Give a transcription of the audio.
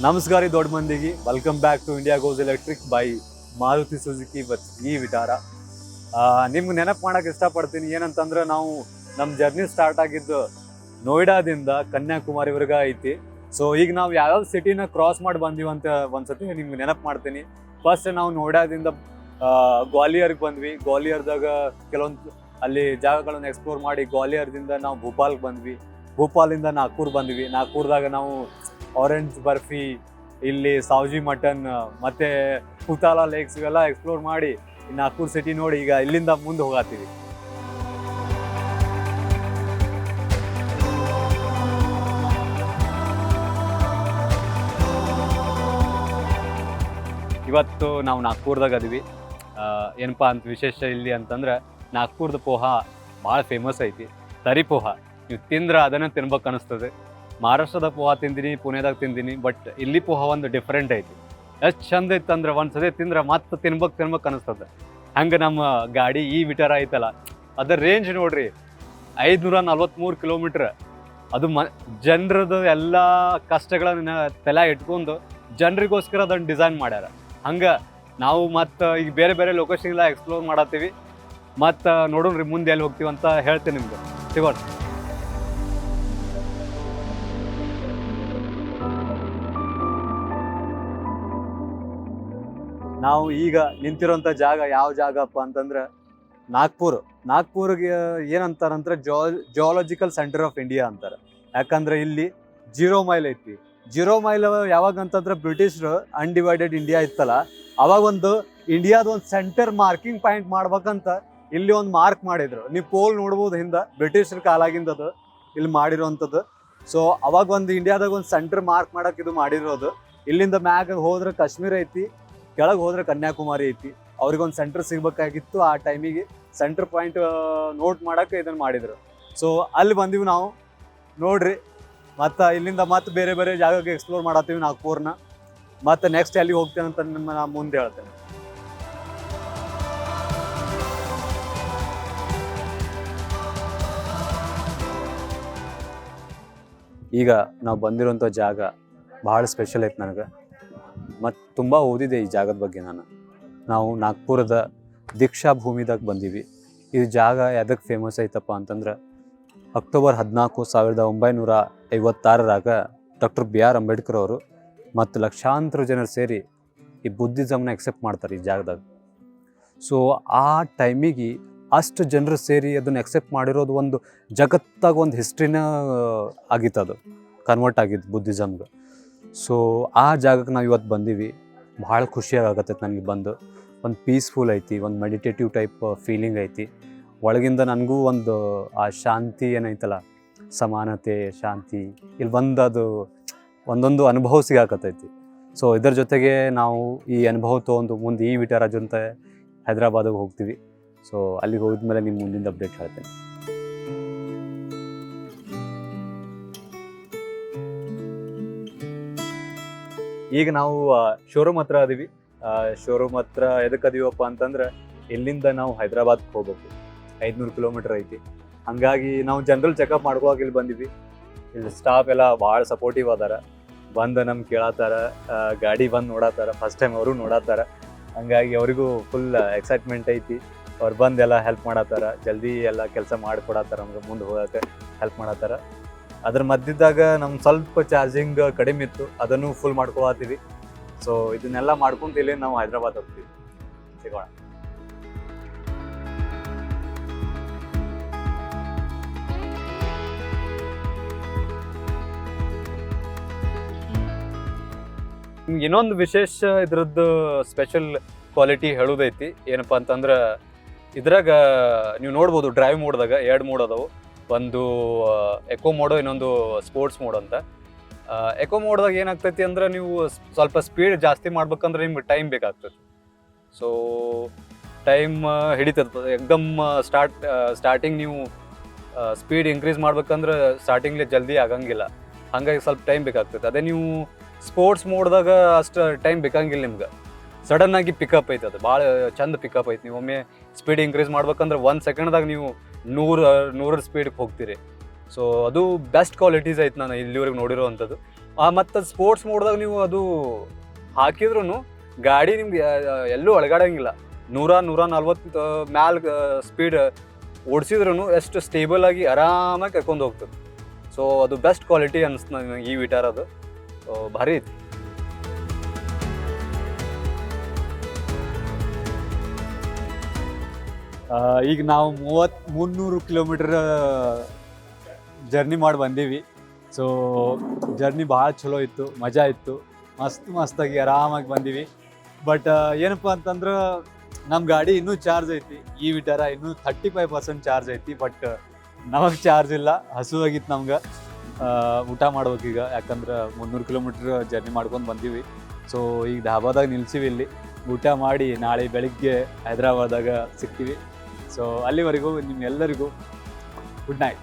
ನಮಸ್ಕಾರ ದೊಡ್ಡ ಮಂದಿಗೆ welcome back to India goes electric by Maruti Suzuki ಈ ವಿಟಾರ. ನಿಮ್ಗೆ ನೆನಪು ಮಾಡಕ್ಕೆ ಇಷ್ಟಪಡ್ತೀನಿ ಏನಂತಂದ್ರೆ ನಾವು ನಮ್ಮ ಜರ್ನಿ ಸ್ಟಾರ್ಟ್ ಆಗಿದ್ದು ನೋಯ್ಡಾದಿಂದ ಕನ್ಯಾಕುಮಾರಿವರೆಗೆ ಐತಿ. ಸೊ ಈಗ ನಾವು ಯಾವ್ಯಾವ ಸಿಟಿನ ಕ್ರಾಸ್ ಮಾಡಿ ಬಂದೀವಿ ಅಂತ ಒಂದ್ಸತಿ ನಿಮ್ಗೆ ನೆನಪು ಮಾಡ್ತೀನಿ. ಫಸ್ಟ್ ನಾವು ನೋಯ್ಡಾದಿಂದ ಗ್ವಾಲಿಯರ್ಗೆ ಬಂದ್ವಿ. ಗ್ವಾಲಿಯರ್ದಾಗ ಕೆಲವೊಂದು ಅಲ್ಲಿ ಜಾಗಗಳನ್ನು ಎಕ್ಸ್ಪ್ಲೋರ್ ಮಾಡಿ ಗ್ವಾಲಿಯರ್ದಿಂದ ನಾವು ಭೋಪಾಲ್ಗೆ ಬಂದ್ವಿ. ಭೋಪಾಲಿಂದ ನಾಗ್ಪುರ್ ಬಂದ್ವಿ. ನಾಗ್ಪುರದಾಗ ನಾವು ಆರೆಂಜ್ ಬರ್ಫಿ, ಇಲ್ಲಿ ಸಾವ್ಜಿ ಮಟನ್ ಮತ್ತೆ ಕುತಾಲ ಲೇಕ್ಸ್ ಇವೆಲ್ಲ ಎಕ್ಸ್ಪ್ಲೋರ್ ಮಾಡಿ ನಾಗ್ಪುರ್ ಸಿಟಿ ನೋಡಿ ಈಗ ಇಲ್ಲಿಂದ ಮುಂದೆ ಹೋಗಾತೀವಿ. ಇವತ್ತು ನಾವು ನಾಗ್ಪುರದಾಗ ಅದೀವಿ. ಏನಪ್ಪ ಅಂತ ವಿಶೇಷ ಇಲ್ಲಿ ಅಂತಂದ್ರೆ ನಾಗ್ಪುರದ ಪೋಹಾ ಭಾಳ ಫೇಮಸ್ ಐತಿ. ತರಿ ಪೋಹಾ ನೀವು ತಿಂದ್ರೆ ಅದನ್ನು ತಿನ್ಬೇಕು ಅನಿಸ್ತದೆ. ಮಹಾರಾಷ್ಟ್ರದ ಪೋಹಾ ತಿಂದಿನಿ, ಪುಣೆದಾಗ ತಿಂದಿನಿ, ಬಟ್ ಇಲ್ಲಿ ಪೋಹಾ ಒಂದು ಡಿಫ್ರೆಂಟ್ ಐತಿ. ಎಷ್ಟು ಚಂದ ಇತ್ತಂದ್ರೆ ಒಂದ್ಸತಿ ತಿಂದ್ರೆ ಮತ್ತೆ ತಿನ್ಬೇಕು ಅನಿಸ್ತದೆ. ಹಂಗೆ ನಮ್ಮ ಗಾಡಿ ಈ ವಿಟಾರ ಐತಲ್ಲ, ಅದರ ರೇಂಜ್ ನೋಡ್ರಿ 543 ಕಿಲೋಮೀಟ್ರ್. ಅದು ಜನರದ್ದು ಎಲ್ಲ ಕಷ್ಟಗಳನ್ನ ತಲೆ ಇಟ್ಕೊಂಡು ಜನರಿಗೋಸ್ಕರ ಅದನ್ನು ಡಿಸೈನ್ ಮಾಡ್ಯಾರ. ಹಂಗೆ ನಾವು ಮತ್ತು ಈಗ ಬೇರೆ ಬೇರೆ ಲೊಕೇಶನ್ ಎಲ್ಲ ಎಕ್ಸ್ಪ್ಲೋರ್ ಮಾಡತ್ತೀವಿ. ಮತ್ತು ನೋಡೋಣ್ರಿ ಮುಂದೆ ಎಲ್ಲಿ ಹೋಗ್ತೀವಿ ಅಂತ ಹೇಳ್ತೀನಿ ನಿಮ್ಗೆ. ಸಿಗೋಣ. ನಾವು ಈಗ ನಿಂತಿರೋಂಥ ಜಾಗ ಯಾವ ಜಾಗಪ್ಪ ಅಂತಂದ್ರೆ ನಾಗ್ಪುರ್ಗೆ ಏನಂತಾರಂದ್ರೆ ಜಿಯೋಲಾಜಿಕಲ್ ಸೆಂಟರ್ ಆಫ್ ಇಂಡಿಯಾ ಅಂತಾರೆ. ಯಾಕಂದ್ರೆ ಇಲ್ಲಿ 0 ಮೈಲ್ ಐತಿ. 0 ಮೈಲ್ ಯಾವಾಗ ಅಂತಂದ್ರೆ ಬ್ರಿಟಿಷರು ಅನ್ಡಿವೈಡೆಡ್ ಇಂಡಿಯಾ ಇತ್ತಲ್ಲ, ಅವಾಗ ಒಂದು ಇಂಡಿಯಾದ ಒಂದು ಸೆಂಟರ್ ಮಾರ್ಕಿಂಗ್ ಪಾಯಿಂಟ್ ಮಾಡ್ಬೇಕಂತ ಇಲ್ಲಿ ಒಂದು ಮಾರ್ಕ್ ಮಾಡಿದ್ರು. ನೀವು ಪೋಲ್ ನೋಡ್ಬೋದು ಹಿಂದೆ, ಬ್ರಿಟಿಷರ ಕಾಲಾಗಿಂದದು ಇಲ್ಲಿ ಮಾಡಿರೋವಂಥದ್ದು. ಸೊ ಅವಾಗ ಒಂದು ಇಂಡಿಯಾದಾಗ ಒಂದು ಸೆಂಟರ್ ಮಾರ್ಕ್ ಮಾಡಕ್ಕೆ ಇದು ಮಾಡಿರೋದು. ಇಲ್ಲಿಂದ ಮ್ಯಾಗ ಹೋದ್ರೆ ಕಾಶ್ಮೀರ ಐತಿ, ಕೆಳಗೆ ಹೋದ್ರೆ ಕನ್ಯಾಕುಮಾರಿ ಐತಿ. ಅವ್ರಿಗೊಂದು ಸೆಂಟರ್ ಸಿಗ್ಬೇಕಾಗಿತ್ತು. ಆ ಟೈಮಿಗೆ ಸೆಂಟರ್ ಪಾಯಿಂಟ್ ನೋಟ್ ಮಾಡಕ್ಕೆ ಇದನ್ನು ಮಾಡಿದ್ರು. ಸೊ ಅಲ್ಲಿ ಬಂದೀವಿ ನಾವು ನೋಡ್ರಿ. ಮತ್ತು ಇಲ್ಲಿಂದ ಮತ್ತೆ ಬೇರೆ ಬೇರೆ ಜಾಗಕ್ಕೆ ಎಕ್ಸ್ಪ್ಲೋರ್ ಮಾಡತ್ತೀವಿ ನಾಗ್ಪುರ್ನ. ಮತ್ತು ನೆಕ್ಸ್ಟ್ ಎಲ್ಲಿ ಹೋಗ್ತೇನೆ ಅಂತ ನಾನು ಮುಂದೆ ಹೇಳ್ತೇನೆ. ಈಗ ನಾವು ಬಂದಿರೋಂಥ ಜಾಗ ಭಾಳ ಸ್ಪೆಷಲ್ ಐತೆ ನನಗೆ. ಮತ್ತು ತುಂಬ ಓದಿದೆ ಈ ಜಾಗದ ಬಗ್ಗೆ ನಾವು ನಾಗ್ಪುರದ ದೀಕ್ಷಾ ಭೂಮಿದಾಗ ಬಂದೀವಿ. ಈ ಜಾಗ ಎದಕ್ಕೆ ಫೇಮಸ್ ಐತಪ್ಪ ಅಂತಂದ್ರೆ ಅಕ್ಟೋಬರ್ 14, 1956ರಾಗ ಡಾಕ್ಟರ್ BR ಅಂಬೇಡ್ಕರ್ ಅವರು ಮತ್ತು ಲಕ್ಷಾಂತರ ಜನರು ಸೇರಿ ಈ ಬುದ್ಧಿಸಮ್ನ ಎಕ್ಸೆಪ್ಟ್ ಮಾಡ್ತಾರೆ ಈ ಜಾಗದಾಗ. ಸೊ ಆ ಟೈಮಿಗೆ ಅಷ್ಟು ಜನರು ಸೇರಿ ಅದನ್ನು ಎಕ್ಸೆಪ್ಟ್ ಮಾಡಿರೋದು ಒಂದು ಜಗತ್ತಾಗ ಒಂದು ಹಿಸ್ಟ್ರಿನ ಆಗಿತ್ತು. ಅದು ಕನ್ವರ್ಟ್ ಆಗಿದ್ದು ಬುದ್ಧಿಸಮ್ಗೆ. ಸೊ ಆ ಜಾಗಕ್ಕೆ ನಾವು ಇವತ್ತು ಬಂದೀವಿ. ಭಾಳ ಖುಷಿಯಾಗತ್ತೈತೆ ನನಗೆ ಬಂದು. ಒಂದು ಪೀಸ್ಫುಲ್ ಐತಿ, ಒಂದು ಮೆಡಿಟೇಟಿವ್ ಟೈಪ್ ಫೀಲಿಂಗ್ ಐತಿ ಒಳಗಿಂದ. ನನಗೂ ಒಂದು ಆ ಶಾಂತಿ ಏನೈತಲ್ಲ, ಸಮಾನತೆ, ಶಾಂತಿ ಇಲ್ಲಿ ಬಂದು ಅದು ಒಂದೊಂದು ಅನುಭವ ಸಿಗಾಕತ್ತೈತಿ. ಸೊ ಇದರ ಜೊತೆಗೆ ನಾವು ಈ ಅನುಭವ ತೊಗೊಂಡು ಮುಂದೆ ಈ ವಿಟಾರ ಜೊತೆ ಹೈದ್ರಾಬಾದಿಗೆ ಹೋಗ್ತೀವಿ. ಸೊ ಅಲ್ಲಿಗೆ ಹೋಗಿದ್ಮೇಲೆ ನಿಮ್ಮ ಮುಂದಿನ ಅಪ್ಡೇಟ್ ಹೇಳ್ತೇನೆ. ಈಗ ನಾವು ಶೋರೂಮ್ ಹತ್ರ ಅದೀವಿ. ಶೋರೂಮ್ ಹತ್ರ ಎದಕ್ಕೆ ಅದೀವಪ್ಪ ಅಂತಂದ್ರೆ ಇಲ್ಲಿಂದ ನಾವು ಹೈದ್ರಾಬಾದ್ಗೆ ಹೋಗ್ಬೇಕು. 500 ಕಿಲೋಮೀಟರ್ ಐತಿ. ಹಂಗಾಗಿ ನಾವು ಜನರಲ್ ಚೆಕಪ್ ಮಾಡ್ಕೋವಾಗ ಇಲ್ಲಿ ಬಂದಿವಿ. ಇಲ್ಲಿ ಸ್ಟಾಫ್ ಎಲ್ಲ ಭಾಳ ಸಪೋರ್ಟಿವ್ ಅದಾರ. ಬಂದು ನಮ್ಗೆ ಕೇಳತ್ತಾರ, ಗಾಡಿ ಬಂದು ನೋಡತ್ತಾರ. ಫಸ್ಟ್ ಟೈಮ್ ಅವರು ನೋಡತ್ತಾರ. ಹಂಗಾಗಿ ಅವರಿಗೂ ಫುಲ್ ಎಕ್ಸೈಟ್ಮೆಂಟ್ ಐತಿ. ಅವ್ರು ಬಂದು ಎಲ್ಲ ಹೆಲ್ಪ್ ಮಾಡತ್ತಾರ, ಜಲ್ದಿ ಎಲ್ಲ ಕೆಲಸ ಮಾಡಿಕೊಡತ್ತಾರ, ನಮ್ಗೆ ಮುಂದೆ ಹೋಗೋಕೆ ಹೆಲ್ಪ್ ಮಾಡತ್ತಾರ. ಅದ್ರ ಮಧ್ಯದಾಗ ನಮ್ಗೆ ಸ್ವಲ್ಪ ಚಾರ್ಜಿಂಗ್ ಕಡಿಮೆ ಇತ್ತು, ಅದನ್ನು ಫುಲ್ ಮಾಡ್ಕೊಳತ್ತೀವಿ. ಸೊ ಇದನ್ನೆಲ್ಲ ಮಾಡ್ಕೊಂತ ಇಲ್ಲಿ ನಾವು ಹೈದ್ರಾಬಾದ್ ಹೋಗ್ತೀವಿ. ಸಿಗೋಣ. ನಿಮ್ಗೆ ಇನ್ನೊಂದು ವಿಶೇಷ ಇದ್ರದ್ದು ಸ್ಪೆಷಲ್ ಕ್ವಾಲಿಟಿ ಹೇಳೋದೈತಿ. ಏನಪ್ಪ ಅಂತಂದ್ರೆ ಇದ್ರಾಗ ನೀವು ನೋಡ್ಬೋದು ಡ್ರೈವ್ ಮೋಡ್ದಾಗ 2 ಮೋಡ್ ಅದಾವು. ಒಂದು ಎಕೋ ಮೋಡು, ಇನ್ನೊಂದು ಸ್ಪೋರ್ಟ್ಸ್ ಮೋಡ್ ಅಂತ. ಎಕೋ ಮೋಡ್ದಾಗ ಏನಾಗ್ತೈತಿ ಅಂದ್ರೆ ನೀವು ಸ್ವಲ್ಪ ಸ್ಪೀಡ್ ಜಾಸ್ತಿ ಮಾಡ್ಬೇಕಂದ್ರೆ ನಿಮ್ಗೆ ಟೈಮ್ ಬೇಕಾಗ್ತದೆ. ಸೊ ಟೈಮ್ ಹಿಡಿತದೆ ಎಕ್ದಮ್. ಸ್ಟಾರ್ಟಿಂಗ್ ನೀವು ಸ್ಪೀಡ್ ಇನ್ಕ್ರೀಸ್ ಮಾಡ್ಬೇಕಂದ್ರೆ ಸ್ಟಾರ್ಟಿಂಗ್ಲೇ ಜಲ್ದಿ ಆಗಂಗಿಲ್ಲ. ಹಾಗಾಗಿ ಸ್ವಲ್ಪ ಟೈಮ್ ಬೇಕಾಗ್ತದೆ. ಅದೇ ನೀವು ಸ್ಪೋರ್ಟ್ಸ್ ಮೋಡ್ದಾಗ ಅಷ್ಟು ಟೈಮ್ ಬೇಕಾಗಿಲ್ಲ ನಿಮ್ಗೆ. ಸಡನ್ನಾಗಿ ಪಿಕಪ್ ಐತೆ, ಅದು ಭಾಳ ಚಂದ ಪಿಕಪ್ ಐತೆ. ನೀವು ಒಮ್ಮೆ ಸ್ಪೀಡ್ ಇನ್ಕ್ರೀಸ್ ಮಾಡ್ಬೇಕಂದ್ರೆ 1 ಸೆಕೆಂಡ್ದಾಗ ನೀವು 100 ಸ್ಪೀಡ್ಗೆ ಹೋಗ್ತೀರಿ. ಸೊ ಅದು ಬೆಸ್ಟ್ ಕ್ವಾಲಿಟೀಸ್ ಐತೆ ನಾನು ಇಲ್ಲಿವರೆಗೆ ನೋಡಿರೋವಂಥದ್ದು. ಮತ್ತು ಸ್ಪೋರ್ಟ್ಸ್ ಮೋಡ್ದಾಗ ನೀವು ಅದು ಹಾಕಿದ್ರೂ ಗಾಡಿ ನಿಮ್ಗೆ ಎಲ್ಲೂ ಅಳಗಾಡಂಗಿಲ್ಲ. 140 ಮ್ಯಾಲ ಸ್ಪೀಡ್ ಓಡಿಸಿದ್ರೂ ಎಷ್ಟು ಸ್ಟೇಬಲ್ ಆಗಿ ಆರಾಮಾಗಿ ಕರ್ಕೊಂಡು ಹೋಗ್ತದೆ. ಸೊ ಅದು ಬೆಸ್ಟ್ ಕ್ವಾಲಿಟಿ ಅನಿಸ್ತು ನನಗೆ ಈ ವಿಟಾರದು. ಸೊ ಭಾರಿ ಐತಿ. ಈಗ ನಾವು 300 ಕಿಲೋಮೀಟರ್ ಜರ್ನಿ ಮಾಡಿ ಬಂದೀವಿ. ಸೊ ಜರ್ನಿ ಭಾಳ ಚಲೋ ಇತ್ತು, ಮಜಾ ಇತ್ತು, ಮಸ್ತಾಗಿ ಆರಾಮಾಗಿ ಬಂದೀವಿ. ಬಟ್ ಏನಪ್ಪ ಅಂತಂದ್ರೆ ನಮ್ಮ ಗಾಡಿ ಇನ್ನೂ ಚಾರ್ಜ್ ಐತಿ, ಈ ವಿಟಾರ ಇನ್ನೂ 35% ಚಾರ್ಜ್ ಐತಿ. ಬಟ್ ನಮಗೆ ಚಾರ್ಜ್ ಇಲ್ಲ, ಹಸುವಾಗಿತ್ತು ನಮ್ಗೆ. ಊಟ ಮಾಡ್ಬೇಕೀಗ, ಯಾಕಂದ್ರೆ 300 ಕಿಲೋಮೀಟ್ರ್ ಜರ್ನಿ ಮಾಡ್ಕೊಂಡು ಬಂದೀವಿ. ಸೊ ಈಗ ಧಾಬಾದಾಗ ನಿಲ್ಸಿವಿ, ಇಲ್ಲಿ ಊಟ ಮಾಡಿ ನಾಳೆ ಬೆಳಿಗ್ಗೆ ಹೈದ್ರಾಬಾದಾಗ ಸಿಗ್ತೀವಿ. ಸೊ ಅಲ್ಲಿವರೆಗೂ ನಿಮ್ಗೆಲ್ಲರಿಗೂ ಗುಡ್ ನೈಟ್.